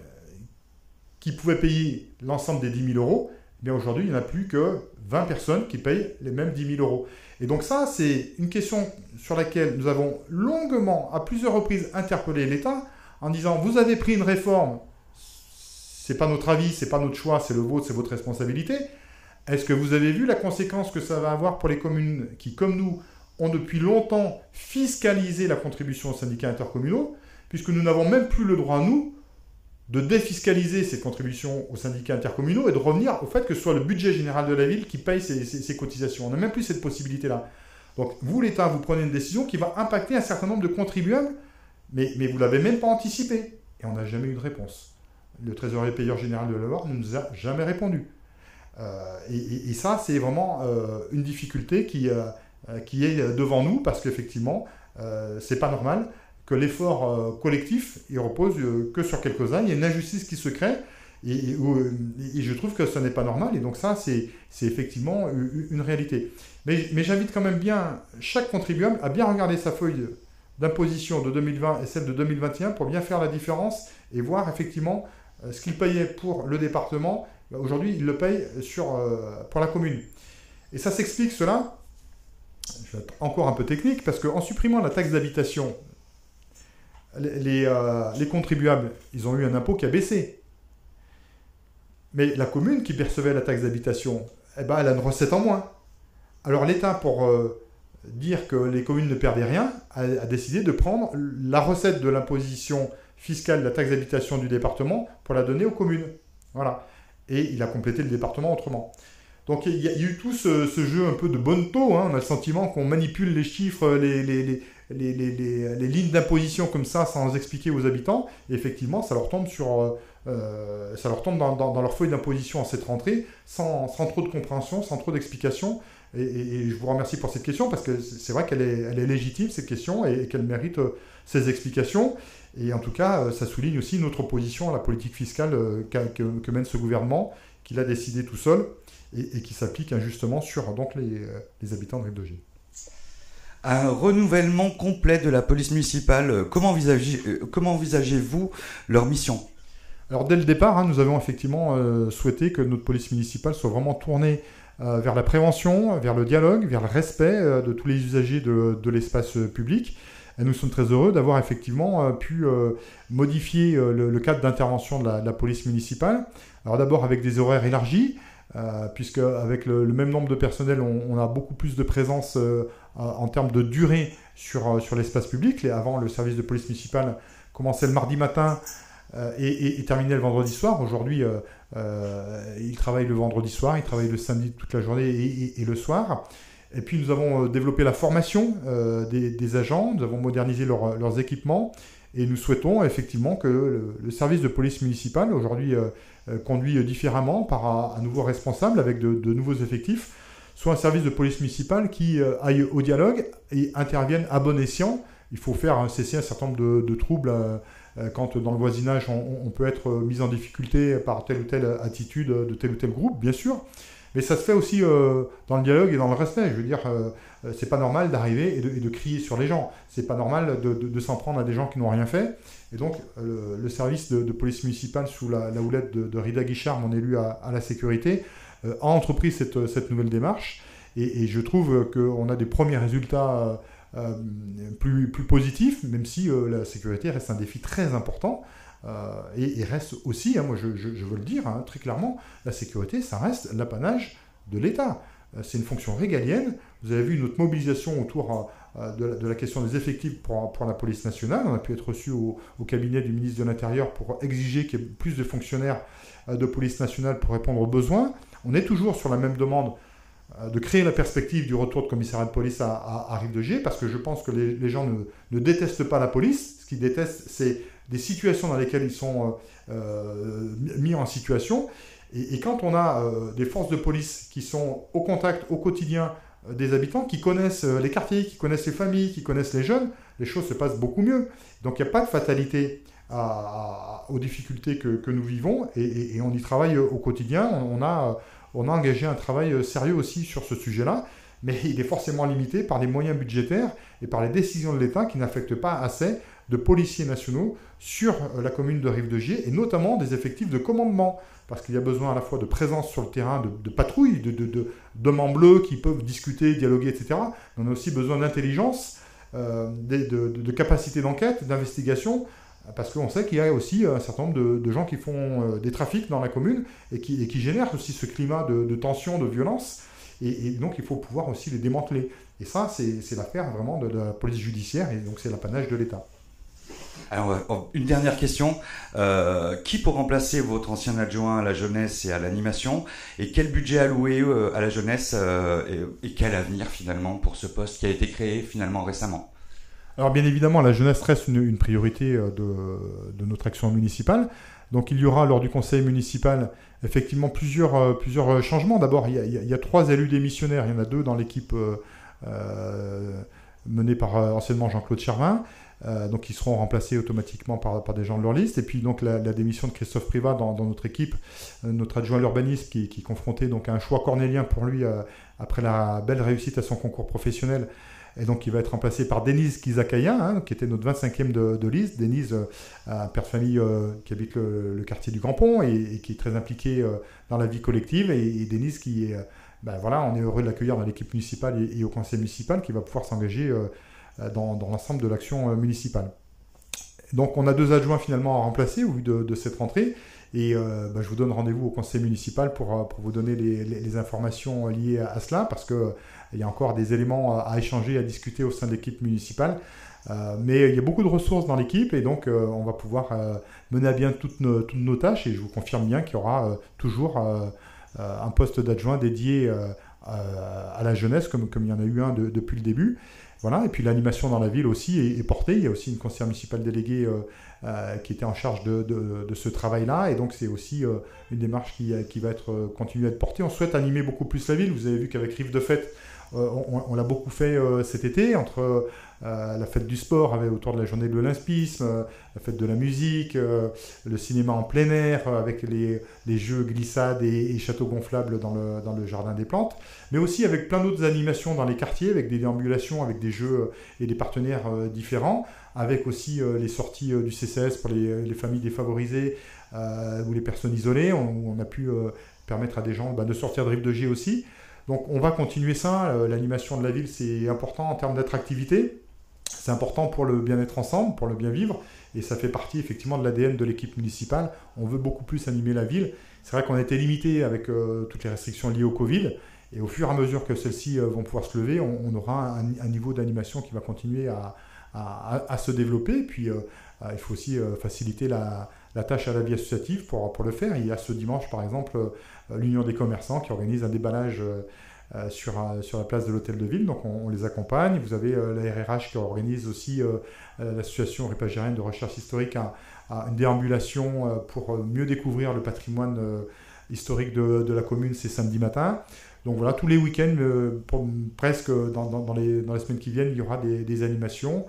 qui pouvaient payer l'ensemble des 10 000 euros. Mais aujourd'hui, il n'y en a plus que 20 personnes qui payent les mêmes 10 000 euros. Et donc ça, c'est une question sur laquelle nous avons longuement, à plusieurs reprises, interpellé l'État en disant « Vous avez pris une réforme, c'est pas notre avis, c'est pas notre choix, c'est le vôtre, c'est votre responsabilité. Est-ce que vous avez vu la conséquence que ça va avoir pour les communes qui, comme nous, ont depuis longtemps fiscalisé la contribution aux syndicats intercommunaux, puisque nous n'avons même plus le droit, nous, de défiscaliser ces contributions aux syndicats intercommunaux et de revenir au fait que ce soit le budget général de la ville qui paye ces cotisations. On n'a même plus cette possibilité-là. Donc, vous, l'État, vous prenez une décision qui va impacter un certain nombre de contribuables, mais vous ne l'avez même pas anticipé. Et on n'a jamais eu de réponse. Le trésorier payeur général de la Loire ne nous a jamais répondu. Et ça, c'est vraiment une difficulté qui est devant nous, parce qu'effectivement, c'est pas normal que l'effort collectif il repose que sur quelques-uns. Il y a une injustice qui se crée, et je trouve que ce n'est pas normal. Et donc ça, c'est effectivement une réalité. Mais j'invite quand même bien chaque contribuable à bien regarder sa feuille d'imposition de 2020 et celle de 2021 pour bien faire la différence et voir effectivement ce qu'il payait pour le département. Aujourd'hui, il le paye pour la commune. Et ça s'explique cela, je vais être encore un peu technique, parce qu'en supprimant la taxe d'habitation, les contribuables, ils ont eu un impôt qui a baissé. Mais la commune qui percevait la taxe d'habitation, eh ben, elle a une recette en moins. Alors l'État, pour dire que les communes ne perdaient rien, a décidé de prendre la recette de l'imposition fiscale de la taxe d'habitation du département pour la donner aux communes. Voilà. Et il a complété le département autrement. Donc il y a eu tout ce jeu un peu de bonneteau, hein. On a le sentiment qu'on manipule les chiffres, les lignes d'imposition comme ça sans expliquer aux habitants. Et effectivement, ça leur tombe dans leur feuille d'imposition en cette rentrée sans trop de compréhension, sans trop d'explication. Et je vous remercie pour cette question, parce que c'est vrai qu'elle est légitime, cette question, et qu'elle mérite ces explications. Et en tout cas, ça souligne aussi notre opposition à la politique fiscale que mène ce gouvernement, qu'il a décidé tout seul, et qui s'applique injustement sur donc, les habitants de Rive-de-Gier. Un renouvellement complet de la police municipale, comment envisagez-vous leur mission ? Alors dès le départ, hein, nous avons effectivement souhaité que notre police municipale soit vraiment tournée vers la prévention, vers le dialogue, vers le respect de tous les usagers de l'espace public. Et nous sommes très heureux d'avoir effectivement pu modifier le cadre d'intervention de la police municipale. Alors d'abord avec des horaires élargis, puisque avec le même nombre de personnel, on a beaucoup plus de présence en termes de durée sur l'espace public. Avant, le service de police municipale commençait le mardi matin et terminait le vendredi soir. Aujourd'hui, il travaille le vendredi soir, il travaille le samedi toute la journée et le soir. Et puis nous avons développé la formation des agents, nous avons modernisé leurs équipements, Et nous souhaitons effectivement que le service de police municipale, aujourd'hui conduit différemment par un nouveau responsable avec de nouveaux effectifs, soit un service de police municipale qui aille au dialogue et intervienne à bon escient. Il faut faire cesser un certain nombre de troubles quand dans le voisinage on peut être mis en difficulté par telle ou telle attitude de tel ou tel groupe, bien sûr. Mais ça se fait aussi dans le dialogue et dans le respect. Je veux dire, c'est pas normal d'arriver et de crier sur les gens. C'est pas normal de s'en prendre à des gens qui n'ont rien fait. Et donc, le service de police municipale sous la houlette de Rida Guichard, mon élu à la sécurité, a entrepris cette nouvelle démarche. Et je trouve qu'on a des premiers résultats plus positifs, même si la sécurité reste un défi très important. Et reste aussi, moi je veux le dire très clairement, la sécurité, ça reste l'apanage de l'État. C'est une fonction régalienne. Vous avez vu notre mobilisation autour de la question des effectifs pour la police nationale. On a pu être reçu au cabinet du ministre de l'Intérieur pour exiger qu'il y ait plus de fonctionnaires de police nationale pour répondre aux besoins. On est toujours sur la même demande de créer la perspective du retour de commissariat de police à Rive de Gier, parce que je pense que les gens ne détestent pas la police. Ce qu'ils détestent, c'est des situations dans lesquelles ils sont mis en situation. Et quand on a des forces de police qui sont au contact, au quotidien des habitants, qui connaissent les quartiers, qui connaissent les familles, qui connaissent les jeunes, les choses se passent beaucoup mieux. Donc il n'y a pas de fatalité aux difficultés que nous vivons, et on y travaille au quotidien. On a engagé un travail sérieux aussi sur ce sujet-là, mais il est forcément limité par les moyens budgétaires et par les décisions de l'État qui n'affectent pas assez de policiers nationaux sur la commune de Rive de Gier, et notamment des effectifs de commandement, parce qu'il y a besoin à la fois de présence sur le terrain, de patrouille, d'hommes en bleu qui peuvent discuter, dialoguer, etc. Mais on a aussi besoin d'intelligence, de capacité d'enquête, d'investigation, parce qu'on sait qu'il y a aussi un certain nombre de gens qui font des trafics dans la commune et qui génèrent aussi ce climat de tension, de violence, et donc il faut pouvoir aussi les démanteler. Et ça, c'est l'affaire vraiment de la police judiciaire, et donc c'est l'apanage de l'État. Alors, une dernière question. Qui pour remplacer votre ancien adjoint à la jeunesse et à l'animation, et quel budget alloué à la jeunesse et quel avenir finalement pour ce poste qui a été créé finalement récemment? Alors bien évidemment, la jeunesse reste une priorité de notre action municipale. Donc il y aura lors du conseil municipal effectivement plusieurs changements. D'abord, il y a 3 élus démissionnaires. Il y en a 2 dans l'équipe menée par anciennement Jean-Claude Charvin. Donc ils seront remplacés automatiquement par des gens de leur liste. Et puis donc la démission de Christophe Privat dans notre équipe, notre adjoint à l'urbanisme qui est confronté donc à un choix cornélien pour lui après la belle réussite à son concours professionnel. Et donc il va être remplacé par Denise Kizakaya, qui était notre 25e de liste. Denise, un père de famille qui habite le quartier du Grand Pont et qui est très impliqué dans la vie collective. Et Denise qui est, on est heureux de l'accueillir dans l'équipe municipale et au conseil municipal, qui va pouvoir s'engager dans l'ensemble de l'action municipale. Donc on a 2 adjoints finalement à remplacer au vu de cette rentrée, et je vous donne rendez-vous au conseil municipal pour vous donner les informations liées à cela, parce qu'il y a encore des éléments à échanger, à discuter au sein de l'équipe municipale, mais il y a beaucoup de ressources dans l'équipe, et donc on va pouvoir mener à bien toutes nos tâches, et je vous confirme bien qu'il y aura toujours un poste d'adjoint dédié à la jeunesse, comme il y en a eu un depuis le début. Voilà, et puis l'animation dans la ville aussi est portée. Il y a aussi une conseillère municipale déléguée qui était en charge de ce travail-là, et donc c'est aussi une démarche qui va continuer à être portée. On souhaite animer beaucoup plus la ville. Vous avez vu qu'avec Rive de Fête, on l'a beaucoup fait cet été, entre la fête du sport autour de la journée de l'olympisme, la fête de la musique, le cinéma en plein air avec les jeux glissades et châteaux gonflables dans le jardin des plantes, mais aussi avec plein d'autres animations dans les quartiers, avec des déambulations, avec des jeux et des partenaires différents, avec aussi les sorties du CCS pour les familles défavorisées ou les personnes isolées, où on a pu permettre à des gens de sortir de Rive de Gier aussi. Donc on va continuer ça. L'animation de la ville, c'est important en termes d'attractivité. C'est important pour le bien-être ensemble, pour le bien vivre, et ça fait partie effectivement de l'ADN de l'équipe municipale. On veut beaucoup plus animer la ville. C'est vrai qu'on a été limité avec toutes les restrictions liées au Covid, et au fur et à mesure que celles-ci vont pouvoir se lever, on aura un niveau d'animation qui va continuer à se développer. Et puis il faut aussi faciliter la tâche à la vie associative pour le faire. Il y a ce dimanche par exemple l'Union des commerçants qui organise un déballage sur la place de l'hôtel de ville. Donc on les accompagne. Vous avez la RRH qui organise aussi l'association ripagérienne de recherche historique une déambulation pour mieux découvrir le patrimoine historique de la commune, c'est samedi matin. Donc voilà, tous les week-ends, presque dans les semaines qui viennent, il y aura des animations.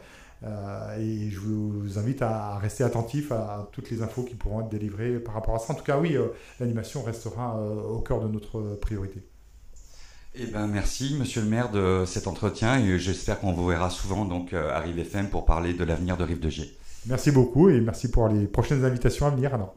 Et je vous invite à rester attentif à toutes les infos qui pourront être délivrées par rapport à ça. En tout cas, oui, l'animation restera au cœur de notre priorité. Eh ben, merci, monsieur le maire, de cet entretien, et j'espère qu'on vous verra souvent donc, à Rive FM pour parler de l'avenir de Rive de Gier. Merci beaucoup et merci pour les prochaines invitations à venir. Alors.